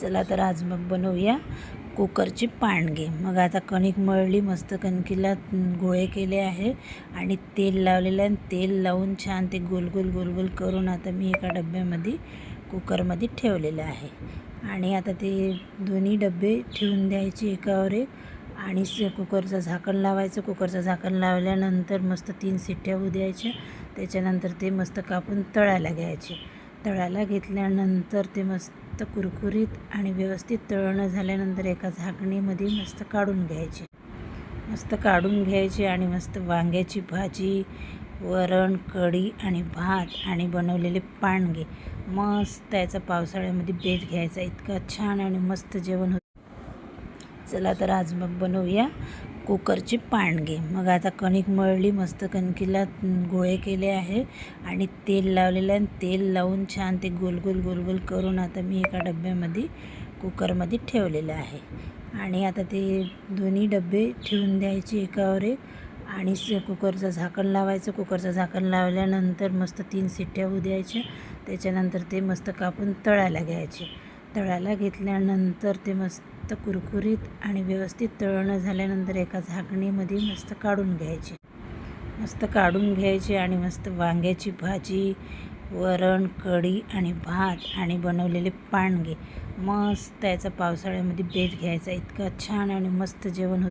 चला तर आज मग बनवूया कुकरची पाणगी। मग आता कणिक मळली, मस्त कणकीला गोळे केले आहे आणि तेल लावलेलं आहे। तेल लावून छान ते गोल गोल गोल गोल करून आता मी एका डब्यामध्ये कुकरमध्ये ठेवलेलं आहे। आणि आता ते दोन्ही डबे ठेवून द्यायचे एकावर एक आणि कुकरचं झाकण लावायचं। कुकरचं झाकण लावल्यानंतर मस्त 3 शिट्ट्या होऊ द्यायच्या। त्याच्यानंतर ते मस्त कापून तळायला घ्यायचे। तळायला घेतल्यानंतर ते मस्त कुरकुरीत आणि व्यवस्थित तळणं झाल्यानंतर एका झाकणीमध्ये मस्त काढून घ्यायचे। आणि मस्त वांग्याची भाजी, वरण, कढी आणि भात आणि बनवलेले पाणगे मस्त याचा पावसाळ्यामध्ये बेत घ्यायचा। इतका छान आणि मस्त जेवण होतं। चला तर आज मग बनवूया कुकरची पाणगी। मग आता कणिक मळली, मस्त कणकीला गोळे केले आहे आणि तेल लावलेलं आहे। तेल लावून छान ते गोल गोल गोल गोल करून आता मी एका डब्यामध्ये कुकरमध्ये ठेवलेलं आहे। आणि आता ते दोन्ही डबे ठेवून द्यायचे एकावर एक आणि कुकरचं झाकण लावायचं। कुकरचं झाकण लावल्यानंतर मस्त 3 शिट्ट्या होऊ द्यायच्या। त्याच्यानंतर ते मस्त कापून तळायला घ्यायचे। तळायला घेतल्यानंतर ते मस्त कुरकुरीत आणि व्यवस्थित तळणं झाल्यानंतर एका झाकणीमध्ये मस्त काढून घ्यायचे। आणि मस्त वांग्याची भाजी, वरण, कढी आणि भात आणि बनवलेले पाणगे मस्त याचा पावसाळ्यामध्ये बेत घ्यायचा। इतका छान आणि मस्त जेवण होतं।